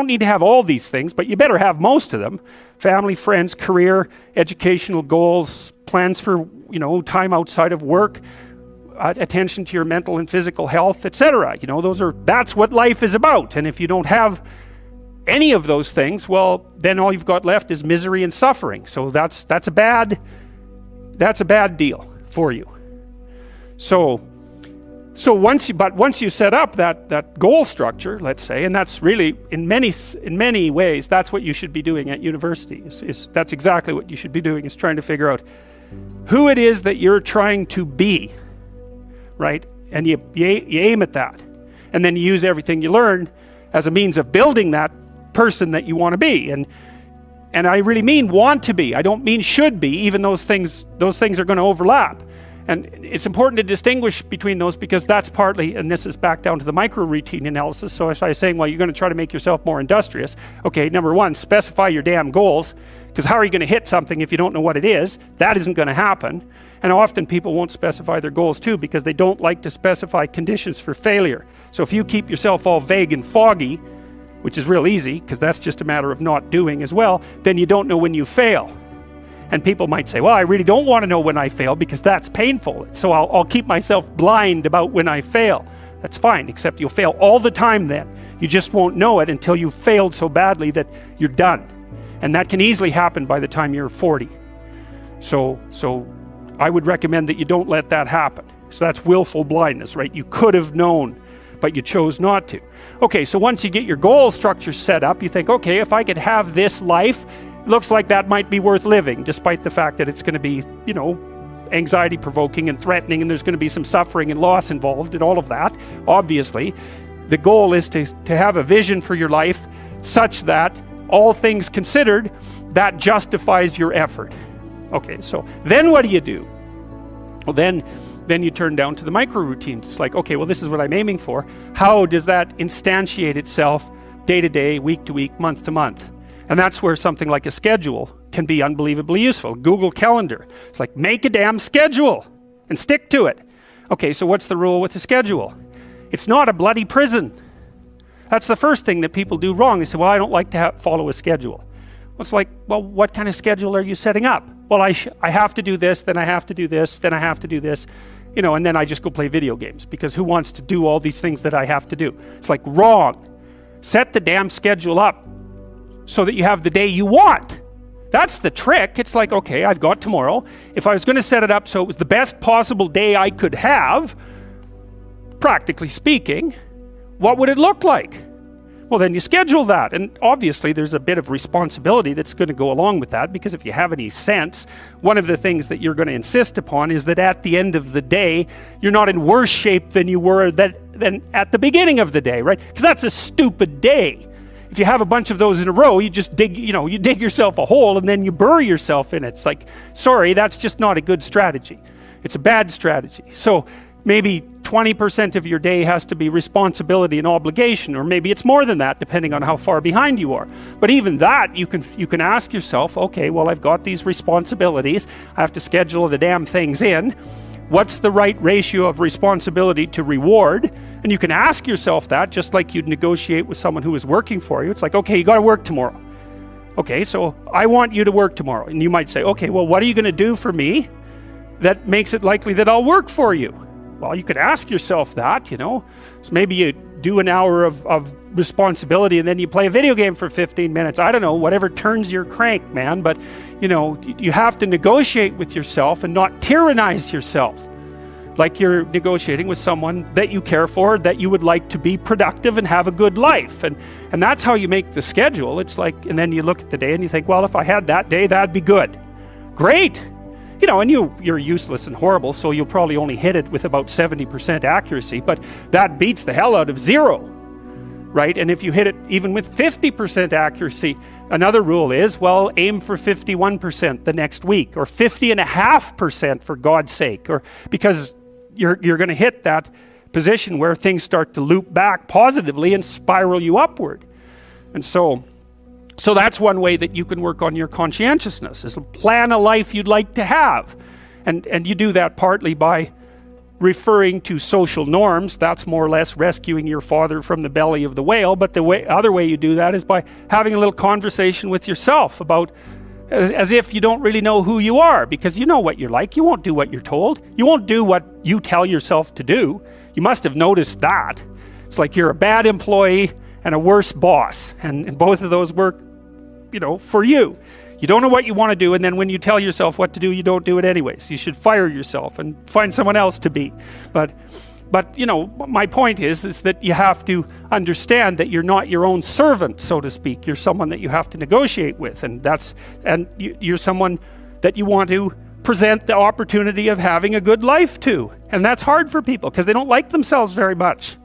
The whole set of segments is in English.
don't need to have all these things, but you better have most of them. Family, friends, career, educational goals, plans for, time outside of work, attention to your mental and physical health, etc. That's what life is about. And if you don't have any of those things, well, then all you've got left is misery and suffering. So that's a bad deal for you. So once you set up that goal structure, let's say, and that's really in many ways that's what you should be doing at university. That's exactly what you should be doing, is trying to figure out who it is that you're trying to be, right? And you aim at that, and then you use everything you learn as a means of building that person that you want to be. And I really mean want to be. I don't mean should be, even those things are going to overlap. And it's important to distinguish between those, because that's partly, and this is back down to the micro routine analysis. So if I was saying, well, you're going to try to make yourself more industrious. Okay, number one, specify your damn goals, because how are you going to hit something if you don't know what it is? That isn't going to happen. And often people won't specify their goals too, because they don't like to specify conditions for failure. So if you keep yourself all vague and foggy, which is real easy, because that's just a matter of not doing as well, then you don't know when you fail. And people might say, well, I really don't want to know when I fail, because that's painful. So I'll keep myself blind about when I fail. That's fine, except you'll fail all the time then. You just won't know it until you've failed so badly that you're done. And that can easily happen by the time you're 40. So I would recommend that you don't let that happen. So that's willful blindness, right? You could have known, but you chose not to. Okay, so once you get your goal structure set up, you think, okay, if I could have this life, looks like that might be worth living, despite the fact that it's going to be, anxiety provoking and threatening, and there's going to be some suffering and loss involved and all of that. Obviously, the goal is to have a vision for your life such that, all things considered, that justifies your effort. Okay, so then what do you do? Well, then you turn down to the micro routines. It's like, okay, well, this is what I'm aiming for. How does that instantiate itself day to day, week to week, month to month? And that's where something like a schedule can be unbelievably useful. Google Calendar. It's like, make a damn schedule and stick to it. Okay, so what's the rule with the schedule? It's not a bloody prison. That's the first thing that people do wrong. They say, well, I don't like to follow a schedule. Well, it's like, well, what kind of schedule are you setting up? Well, I have to do this, then I have to do this, then I have to do this, and then I just go play video games, because who wants to do all these things that I have to do? It's like, wrong. Set the damn schedule up so that you have the day you want. That's the trick. It's like, okay, I've got tomorrow. If I was going to set it up so it was the best possible day I could have, practically speaking, what would it look like? Well, then you schedule that. And obviously there's a bit of responsibility that's going to go along with that, because if you have any sense, one of the things that you're going to insist upon is that at the end of the day, you're not in worse shape than you were than at the beginning of the day, right? Because that's a stupid day. If you have a bunch of those in a row, you just dig yourself a hole and then you bury yourself in it. It's like, sorry, that's just not a good strategy. It's a bad strategy. So maybe 20% of your day has to be responsibility and obligation, or maybe it's more than that, depending on how far behind you are. But even that, you can ask yourself, okay, well, I've got these responsibilities. I have to schedule the damn things in. What's the right ratio of responsibility to reward? And you can ask yourself that, just like you'd negotiate with someone who is working for you. It's like, okay, you got to work tomorrow. Okay, so I want you to work tomorrow. And you might say, okay, well, what are you going to do for me that makes it likely that I'll work for you? Well, you could ask yourself that, So maybe you do an hour of responsibility and then you play a video game for 15 minutes. I don't know, whatever turns your crank, man. But, you have to negotiate with yourself and not tyrannize yourself. Like you're negotiating with someone that you care for, that you would like to be productive and have a good life. And that's how you make the schedule. It's like, and then you look at the day and you think, well, if I had that day, that'd be good. Great. And you're useless and horrible, so you'll probably only hit it with about 70% accuracy, but that beats the hell out of 0, right? And if you hit it even with 50% accuracy, another rule is, well, aim for 51% the next week, or 50.5% for God's sake, or because you're going to hit that position where things start to loop back positively and spiral you upward. And so that's one way that you can work on your conscientiousness, is plan a life you'd like to have. And you do that partly by referring to social norms. That's more or less rescuing your father from the belly of the whale. But the other way you do that is by having a little conversation with yourself about, as if you don't really know who you are, because you know what you're like. You won't do what you're told. You won't do what you tell yourself to do. You must have noticed that. It's like you're a bad employee and a worse boss, and both of those work, for you. You don't know what you want to do, and then when you tell yourself what to do, you don't do it anyways. You should fire yourself and find someone else to be. But my point is that you have to understand that you're not your own servant, so to speak. You're someone that you have to negotiate with, and you're someone that you want to present the opportunity of having a good life to. And that's hard for people because they don't like themselves very much.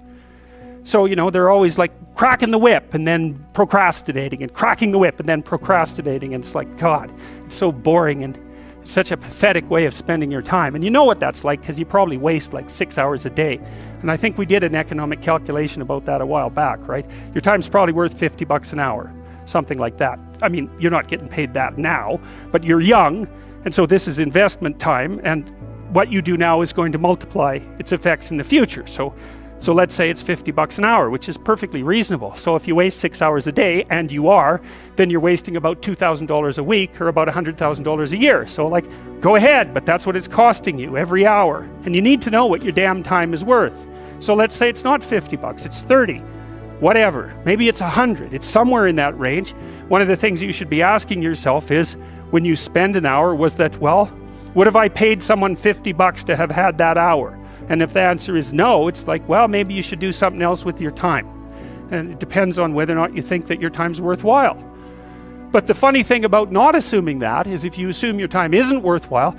So, they're always like cracking the whip and then procrastinating, and cracking the whip and then procrastinating. And it's like, God, it's so boring and such a pathetic way of spending your time. And you know what that's like because you probably waste like 6 hours a day. And I think we did an economic calculation about that a while back, right? Your time's probably worth $50 an hour, something like that. I mean, you're not getting paid that now, but you're young, and so this is investment time, and what you do now is going to multiply its effects in the future. So let's say it's $50 an hour, which is perfectly reasonable. So if you waste 6 hours a day, and you are, then you're wasting about $2,000 a week, or about $100,000 a year. So go ahead, but that's what it's costing you every hour. And you need to know what your damn time is worth. So let's say it's not $50, it's 30, whatever. Maybe it's 100, it's somewhere in that range. One of the things you should be asking yourself is, when you spend an hour, would have I paid someone $50 to have had that hour? And if the answer is no, it's like, well, maybe you should do something else with your time. And it depends on whether or not you think that your time's worthwhile. But the funny thing about not assuming that is, if you assume your time isn't worthwhile,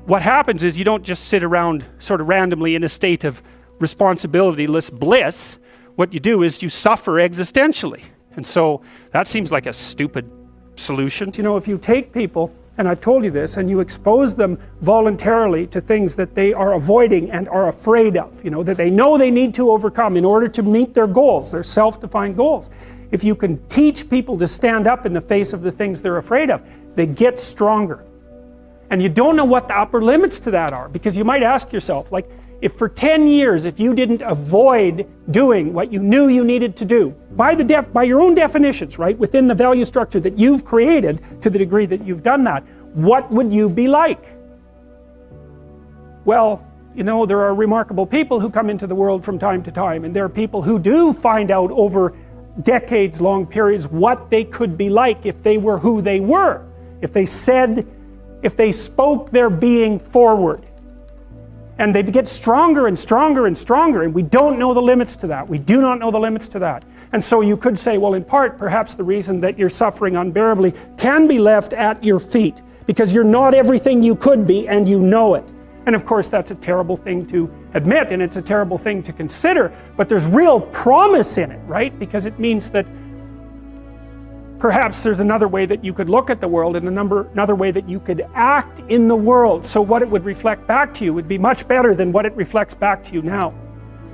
what happens is you don't just sit around sort of randomly in a state of responsibility-less bliss. What you do is you suffer existentially. And so that seems like a stupid solution. If you take people, and I've told you this, and you expose them voluntarily to things that they are avoiding and are afraid of, that they know they need to overcome in order to meet their goals, their self-defined goals. If you can teach people to stand up in the face of the things they're afraid of, they get stronger. And you don't know what the upper limits to that are, because you might ask yourself, if for 10 years, if you didn't avoid doing what you knew you needed to do, by your own definitions, right, within the value structure that you've created, to the degree that you've done that, what would you be like? Well, there are remarkable people who come into the world from time to time, and there are people who do find out over decades-long periods what they could be like if they were who they were, if they spoke their being forward. And they get stronger and stronger and stronger, and we don't know the limits to that. We do not know the limits to that. And so you could say, well, in part, perhaps the reason that you're suffering unbearably can be left at your feet, because you're not everything you could be, and you know it. And of course, that's a terrible thing to admit, and it's a terrible thing to consider, but there's real promise in it, right? Because it means that perhaps there's another way that you could look at the world, and another way that you could act in the world. So what it would reflect back to you would be much better than what it reflects back to you now.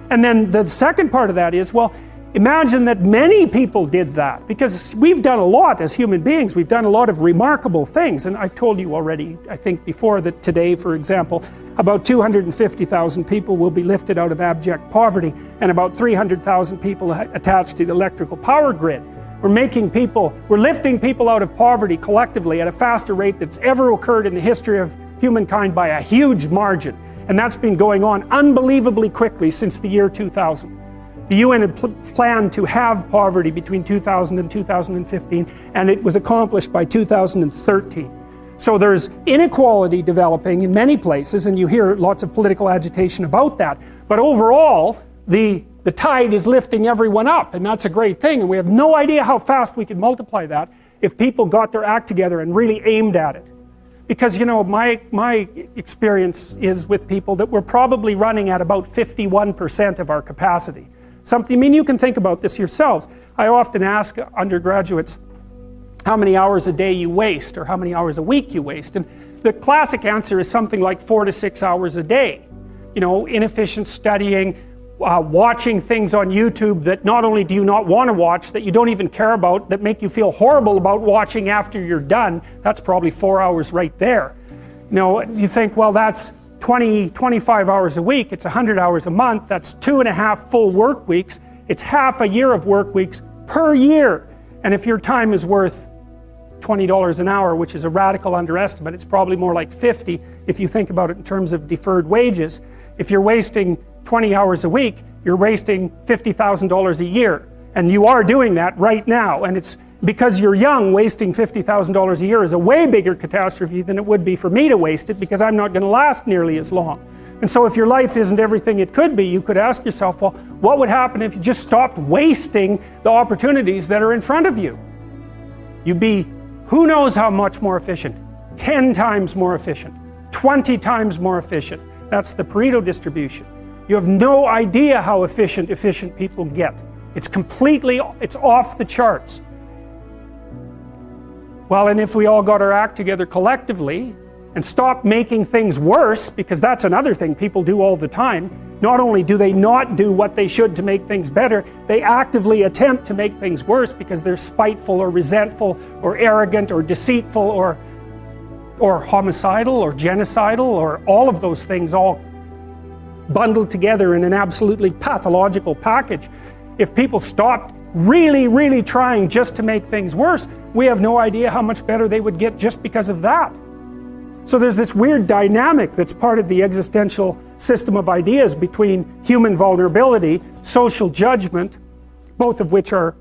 And then the second part of that is, well, imagine that many people did that, because we've done a lot as human beings. We've done a lot of remarkable things. And I've told you already, I think before, that today, for example, about 250,000 people will be lifted out of abject poverty, and about 300,000 people attached to the electrical power grid. We're lifting people out of poverty collectively at a faster rate that's ever occurred in the history of humankind by a huge margin. And that's been going on unbelievably quickly since the year 2000. The UN had planned to have poverty between 2000 and 2015, and it was accomplished by 2013. So there's inequality developing in many places, and you hear lots of political agitation about that. But overall, the tide is lifting everyone up, and that's a great thing. And we have no idea how fast we could multiply that if people got their act together and really aimed at it. Because, my experience is with people that we're probably running at about 51% of our capacity. You can think about this yourselves. I often ask undergraduates how many hours a day you waste, or how many hours a week you waste. And the classic answer is something like 4 to 6 hours a day. Inefficient studying, watching things on YouTube that not only do you not want to watch, that you don't even care about, that make you feel horrible about watching after you're done. That's probably 4 hours right there. You think, well, that's 25 hours a week, it's 100 hours a month, that's 2.5 full work weeks, it's half a year of work weeks per year. And if your time is worth $20 an hour, which is a radical underestimate, it's probably more like 50 if you think about it in terms of deferred wages. If you're wasting 20 hours a week, you're wasting $50,000 a year. And you are doing that right now. And it's because you're young, wasting $50,000 a year is a way bigger catastrophe than it would be for me to waste it, because I'm not going to last nearly as long. And so if your life isn't everything it could be, you could ask yourself, well, what would happen if you just stopped wasting the opportunities that are in front of you? You'd be who knows how much more efficient? 10 times more efficient, 20 times more efficient. That's the Pareto distribution. You have no idea how efficient people get. It's off the charts. Well, and if we all got our act together collectively and stopped making things worse, because that's another thing people do all the time, not only do they not do what they should to make things better, they actively attempt to make things worse because they're spiteful or resentful or arrogant or deceitful or homicidal or genocidal or all of those things all bundled together in an absolutely pathological package. If people stopped really trying just to make things worse, we have no idea how much better they would get just because of that. So there's this weird dynamic that's part of the existential system of ideas between human vulnerability, social judgment, both of which are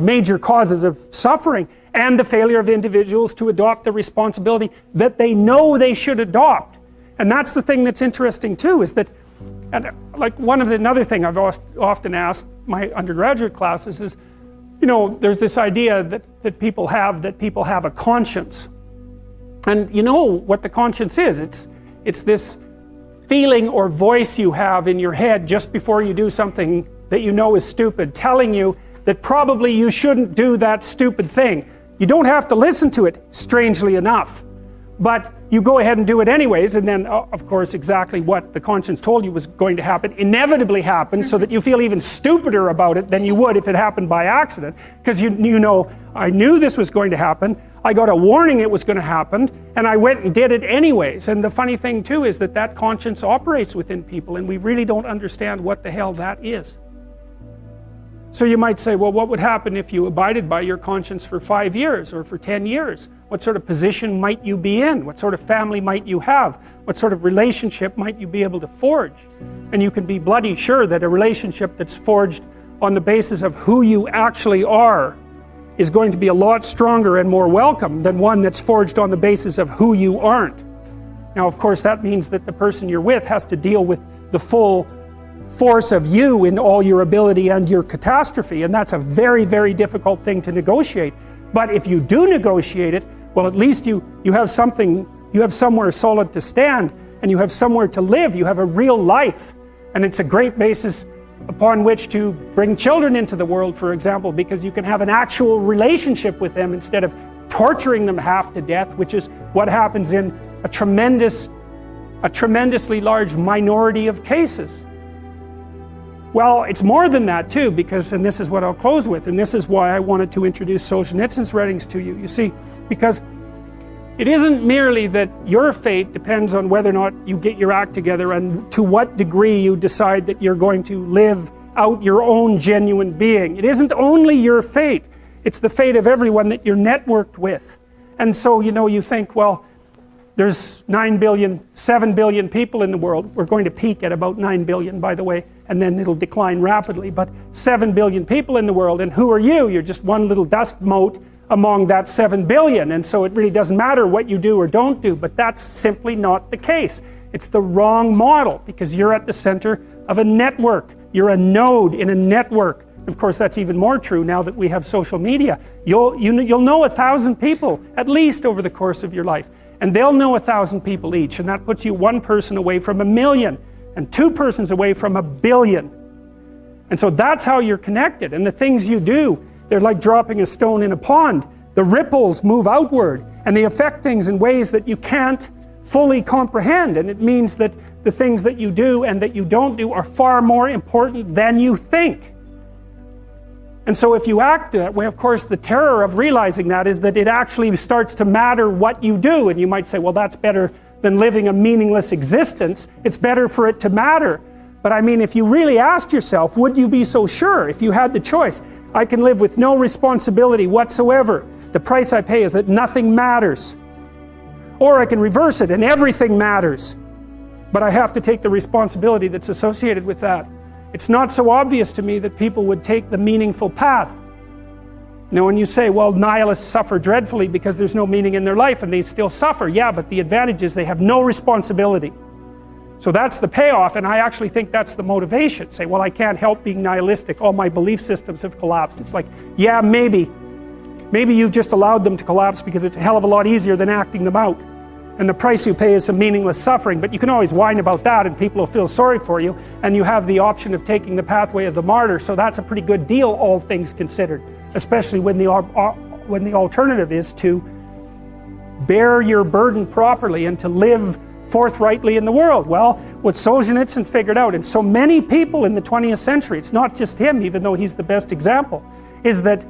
major causes of suffering, and the failure of individuals to adopt the responsibility that they know they should adopt. And that's the thing that's interesting too, is that, and like another thing I've often asked my undergraduate classes is, you know, there's this idea that people have a conscience. And you know what the conscience is. It's this feeling or voice you have in your head just before you do something that you know is stupid, telling you that probably you shouldn't do that stupid thing. You don't have to listen to it, strangely enough. But you go ahead and do it anyways, and then, of course, exactly what the conscience told you was going to happen inevitably happens, so that you feel even stupider about it than you would if it happened by accident. Because you know, I knew this was going to happen, I got a warning it was going to happen, and I went and did it anyways. And the funny thing too is that conscience operates within people, and we really don't understand what the hell that is. So you might say, well, what would happen if you abided by your conscience for 5 years or for 10 years? What sort of position might you be in? What sort of family might you have? What sort of relationship might you be able to forge? And you can be bloody sure that a relationship that's forged on the basis of who you actually are is going to be a lot stronger and more welcome than one that's forged on the basis of who you aren't. Now, of course, that means that the person you're with has to deal with the full force of you in all your ability and your catastrophe, and that's a very difficult thing to negotiate. But if you do negotiate it, well, at least you have something, you have somewhere solid to stand, and you have somewhere to live, you have a real life. And it's a great basis upon which to bring children into the world, for example, because you can have an actual relationship with them instead of torturing them half to death, which is what happens in a tremendously large minority of cases. Well, it's more than that too, because, and this is what I'll close with, and this is why I wanted to introduce Solzhenitsyn's writings to you. You see, because it isn't merely that your fate depends on whether or not you get your act together and to what degree you decide that you're going to live out your own genuine being. It isn't only your fate, it's the fate of everyone that you're networked with. And so, you know, you think, well, there's 7 billion people in the world. We're going to peak at about 9 billion, by the way, and then it'll decline rapidly. But 7 billion people in the world, and who are you? You're just one little dust mote among that 7 billion, and so it really doesn't matter what you do or don't do, but that's simply not the case. It's the wrong model, because you're at the center of a network. You're a node in a network. Of course, that's even more true now that we have social media. You'll know 1,000 people, at least over the course of your life. And they'll know 1,000 people each, and that puts you one person away from 1 million, and 2 persons away from 1 billion. And so that's how you're connected, and the things you do, they're like dropping a stone in a pond. The ripples move outward, and they affect things in ways that you can't fully comprehend, and it means that the things that you do and that you don't do are far more important than you think. And so if you act that way, of course, the terror of realizing that is that it actually starts to matter what you do. And you might say, well, that's better than living a meaningless existence. It's better for it to matter. But I mean, if you really asked yourself, would you be so sure if you had the choice? I can live with no responsibility whatsoever. The price I pay is that nothing matters. Or I can reverse it and everything matters. But I have to take the responsibility that's associated with that. It's not so obvious to me that people would take the meaningful path. You know, when you say, well, nihilists suffer dreadfully because there's no meaning in their life and they still suffer. Yeah, but the advantage is they have no responsibility. So that's the payoff, and I actually think that's the motivation. Say, well, I can't help being nihilistic. All my belief systems have collapsed. It's like, yeah, maybe. Maybe you've just allowed them to collapse because it's a hell of a lot easier than acting them out. And the price you pay is some meaningless suffering, but you can always whine about that and people will feel sorry for you, and you have the option of taking the pathway of the martyr, so that's a pretty good deal, all things considered. Especially when the alternative is to bear your burden properly and to live forthrightly in the world. Well, what Solzhenitsyn figured out, and so many people in the 20th century, it's not just him, even though he's the best example, is that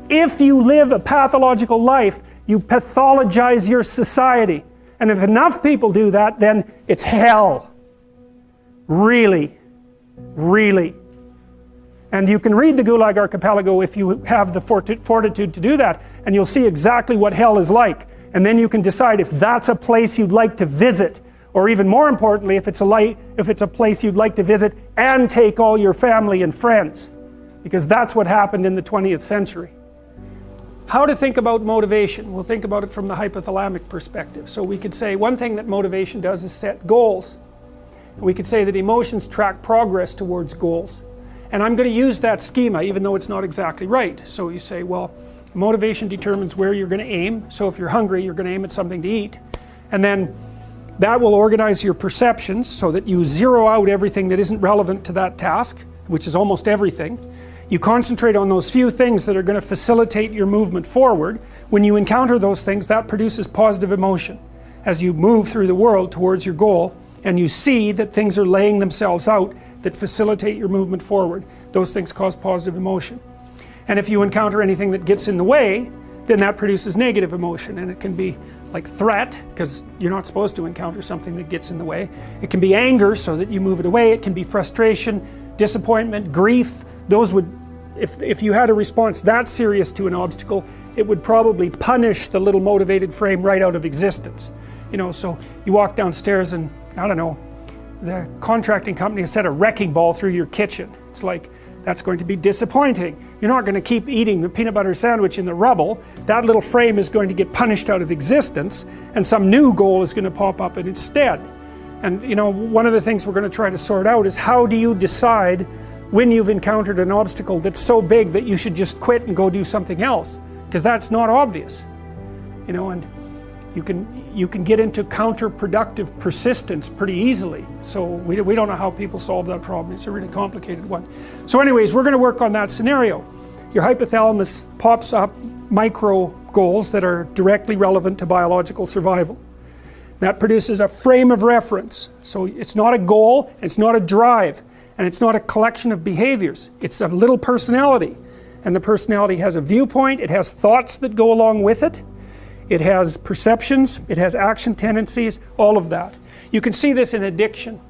if you live a pathological life, you pathologize your society. And if enough people do that, then it's hell. Really. Really. And you can read the Gulag Archipelago if you have the fortitude to do that, and you'll see exactly what hell is like. And then you can decide if that's a place you'd like to visit, or even more importantly, if it's a place you'd like to visit and take all your family and friends. Because that's what happened in the 20th century. How to think about motivation? We'll think about it from the hypothalamic perspective. So we could say one thing that motivation does is set goals. We could say that emotions track progress towards goals. And I'm going to use that schema even though it's not exactly right. So you say, well, motivation determines where you're going to aim. So if you're hungry, you're going to aim at something to eat. And then that will organize your perceptions so that you zero out everything that isn't relevant to that task, which is almost everything. You concentrate on those few things that are going to facilitate your movement forward. When you encounter those things, that produces positive emotion as you move through the world towards your goal, and you see that things are laying themselves out that facilitate your movement forward. Those things cause positive emotion. And if you encounter anything that gets in the way, then that produces negative emotion, and it can be like threat, because you're not supposed to encounter something that gets in the way. It can be anger, so that you move it away. It can be frustration, disappointment, grief. Those would, if you had a response that serious to an obstacle, it would probably punish the little motivated frame right out of existence. You know, so you walk downstairs and, I don't know, the contracting company has set a wrecking ball through your kitchen. It's like, that's going to be disappointing. You're not going to keep eating the peanut butter sandwich in the rubble. That little frame is going to get punished out of existence, and some new goal is going to pop up in its stead. And you know, one of the things we're going to try to sort out is how do you decide when you've encountered an obstacle that's so big that you should just quit and go do something else? Because that's not obvious. You know, and you can get into counterproductive persistence pretty easily. So we don't know how people solve that problem. It's a really complicated one. So anyways, we're going to work on that scenario. Your hypothalamus pops up micro goals that are directly relevant to biological survival. That produces a frame of reference. So it's not a goal, it's not a drive, and it's not a collection of behaviors. It's a little personality. And the personality has a viewpoint, it has thoughts that go along with it. It has perceptions, it has action tendencies, all of that. You can see this in addiction,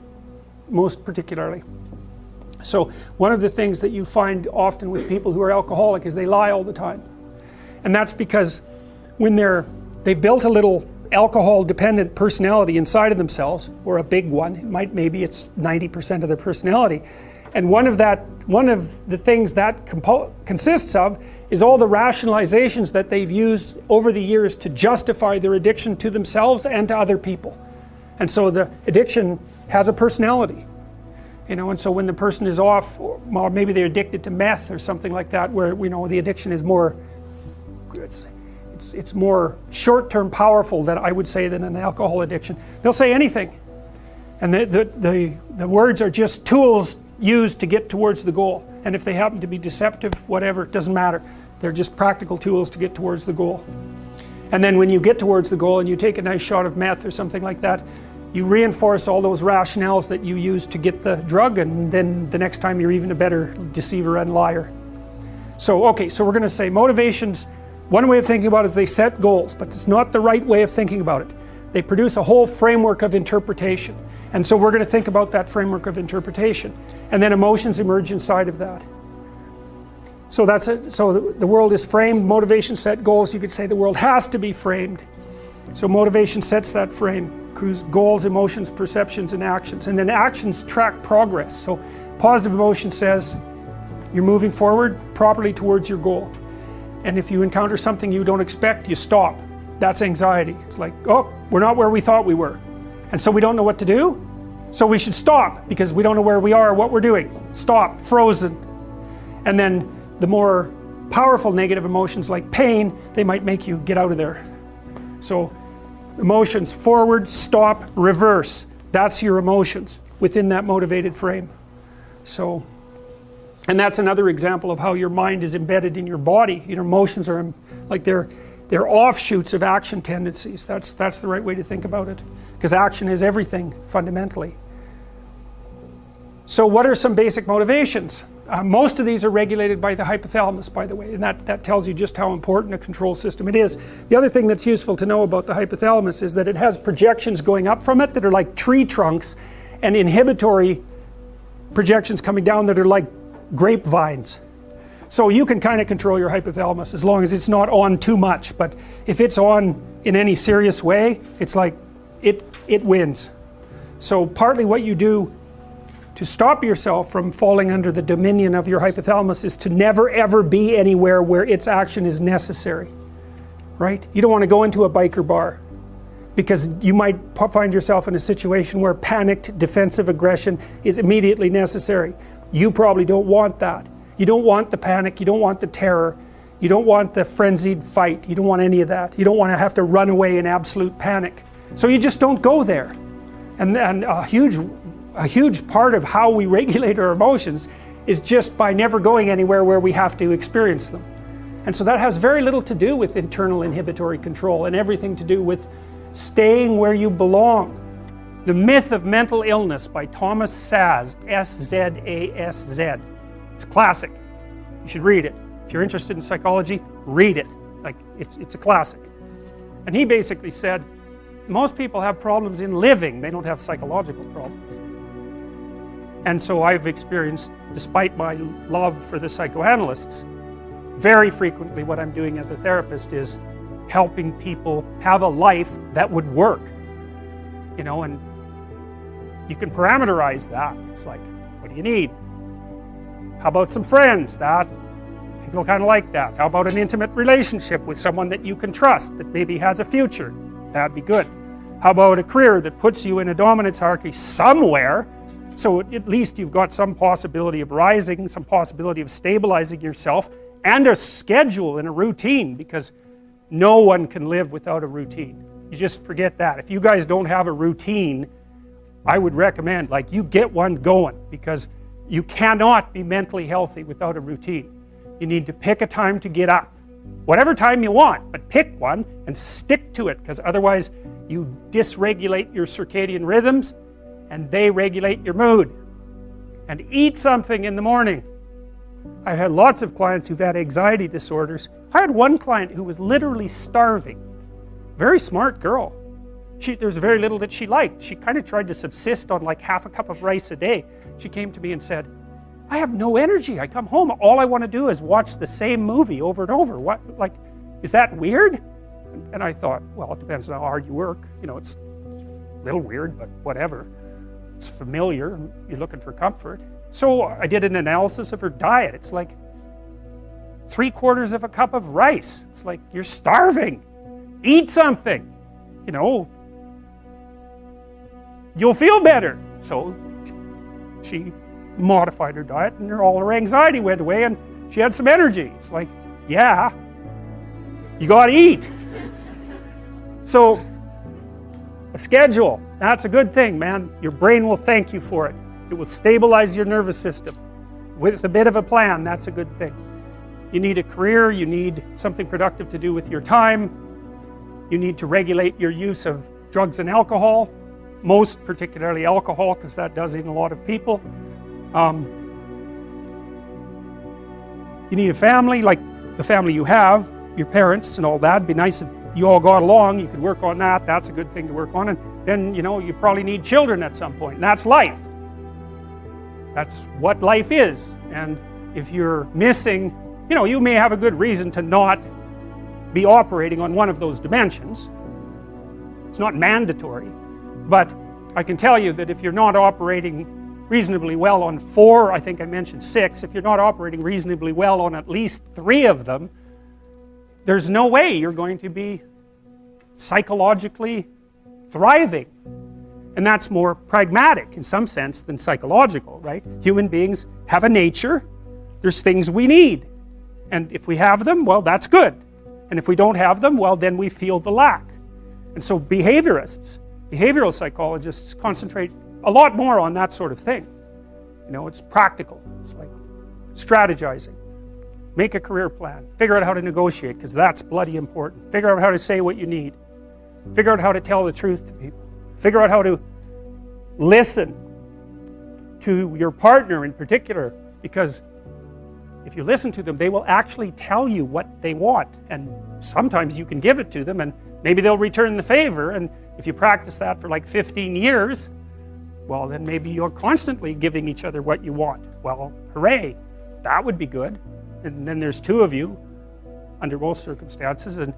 most particularly. So one of the things that you find often with people who are alcoholic is they lie all the time. And that's because when they've built a little alcohol-dependent personality inside of themselves, or a big one, maybe it's 90% of their personality, and one of the things that consists of is all the rationalizations that they've used over the years to justify their addiction to themselves and to other people. And so the addiction has a personality. You know, and so when the person is off, or maybe they're addicted to meth or something like that, where the addiction is more, it's more short-term powerful than I would say than an alcohol addiction. They'll say anything. And the words are just tools used to get towards the goal. And if they happen to be deceptive, whatever, it doesn't matter. They're just practical tools to get towards the goal. And then when you get towards the goal and you take a nice shot of meth or something like that, you reinforce all those rationales that you used to get the drug, and then the next time you're even a better deceiver and liar. So, okay, so we're going to say motivations, one way of thinking about it is they set goals, but it's not the right way of thinking about it. they produce a whole framework of interpretation. And so we're going to think about that framework of interpretation. And then emotions emerge inside of that. So that's it. So the world is framed, motivation, set goals. You could say the world has to be framed. So motivation sets that frame. Goals, emotions, perceptions, and actions. And then actions track progress. So positive emotion says you're moving forward properly towards your goal. And if you encounter something you don't expect, you stop. That's anxiety. It's like, oh, we're not where we thought we were. And so we don't know what to do. So we should stop because we don't know where we are or what we're doing. Stop, frozen. And then the more powerful negative emotions like pain, they might make you get out of there. So emotions, forward, stop, reverse. That's your emotions within that motivated frame. So, and that's another example of how your mind is embedded in your body. Your emotions are like they're offshoots of action tendencies. That's the right way to think about it. Because action is everything, fundamentally. So what are some basic motivations? Most of these are regulated by the hypothalamus, by the way, and that tells you just how important a control system it is. The other thing that's useful to know about the hypothalamus is that it has projections going up from it that are like tree trunks, and inhibitory projections coming down that are like grapevines. So you can kind of control your hypothalamus as long as it's not on too much, but if it's on in any serious way, it's like it wins. So partly what you do to stop yourself from falling under the dominion of your hypothalamus is to never ever be anywhere where its action is necessary, right? You don't want to go into a biker bar because you might find yourself in a situation where panicked defensive aggression is immediately necessary. You probably don't want that. You don't want the panic, you don't want the terror, you don't want the frenzied fight, you don't want any of that. You don't want to have to run away in absolute panic. So you just don't go there. And a huge part of how we regulate our emotions is just by never going anywhere where we have to experience them. And so that has very little to do with internal inhibitory control and everything to do with staying where you belong. The Myth of Mental Illness by Thomas Szasz, S-Z-A-S-Z. It's a classic. You should read it. If you're interested in psychology, read it. Like, it's a classic. And he basically said, most people have problems in living, they don't have psychological problems. And so I've experienced, despite my love for the psychoanalysts, very frequently what I'm doing as a therapist is helping people have a life that would work. You know, and you can parameterize that. It's like, what do you need? How about some friends? That people kind of like that. How about an intimate relationship with someone that you can trust, that maybe has a future? That'd be good. How about a career that puts you in a dominance hierarchy somewhere, so at least you've got some possibility of rising, some possibility of stabilizing yourself, and a schedule and a routine, because no one can live without a routine. You just forget that. If you guys don't have a routine, I would recommend, like, you get one going, because you cannot be mentally healthy without a routine. You need to pick a time to get up. Whatever time you want, but pick one and stick to it, because otherwise you dysregulate your circadian rhythms and they regulate your mood. And eat something in the morning. I've had lots of clients who've had anxiety disorders. I had one client who was literally starving. Very smart girl. There's very little that she liked. She kind of tried to subsist on like half a cup of rice a day. She came to me and said, I have no energy. I come home, all I want to do is watch the same movie over and over. What, like, is that weird? And I thought, well, it depends on how hard you work. You know, it's a little weird, but whatever. It's familiar. You're looking for comfort. So I did an analysis of her diet. It's like 3/4 of a cup of rice. It's like, you're starving. Eat something. You know, you'll feel better. So she modified her diet and all her anxiety went away and she had some energy. It's like, yeah, you gotta eat. So a schedule, that's a good thing, man. Your brain will thank you for it. It will stabilize your nervous system. With a bit of a plan, that's a good thing. You need a career, you need something productive to do with your time, you need to regulate your use of drugs and alcohol, most particularly alcohol, because that does in a lot of people. You need a family, like the family you have, your parents and all that. It'd be nice if you all got along, you could work on that, that's a good thing to work on, and then, you know, you probably need children at some point, and that's life. That's what life is. And if you're missing, you know, you may have a good reason to not be operating on one of those dimensions. It's not mandatory, but I can tell you that if you're not operating reasonably well on 4, I think I mentioned 6, if you're not operating reasonably well on at least 3 of them, there's no way you're going to be psychologically thriving. And that's more pragmatic in some sense than psychological, right? Human beings have a nature, there's things we need. And if we have them, well, that's good. And if we don't have them, well, then we feel the lack. And so behaviorists, behavioral psychologists concentrate a lot more on that sort of thing. You know, it's practical. It's like strategizing. Make a career plan. Figure out how to negotiate, because that's bloody important. Figure out how to say what you need. Figure out how to tell the truth to people. Figure out how to listen to your partner in particular, because if you listen to them, they will actually tell you what they want, and sometimes you can give it to them and maybe they'll return the favor. And if you practice that for like 15 years, well, then maybe you're constantly giving each other what you want. Well, hooray, that would be good. And then there's 2 of you under most circumstances, and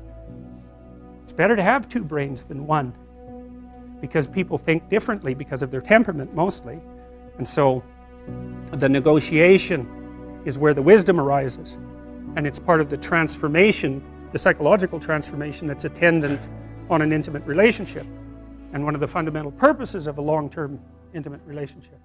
it's better to have 2 brains than 1, because people think differently because of their temperament mostly. And so the negotiation is where the wisdom arises, and it's part of the transformation, the psychological transformation that's attendant on an intimate relationship, and one of the fundamental purposes of a long-term intimate relationship.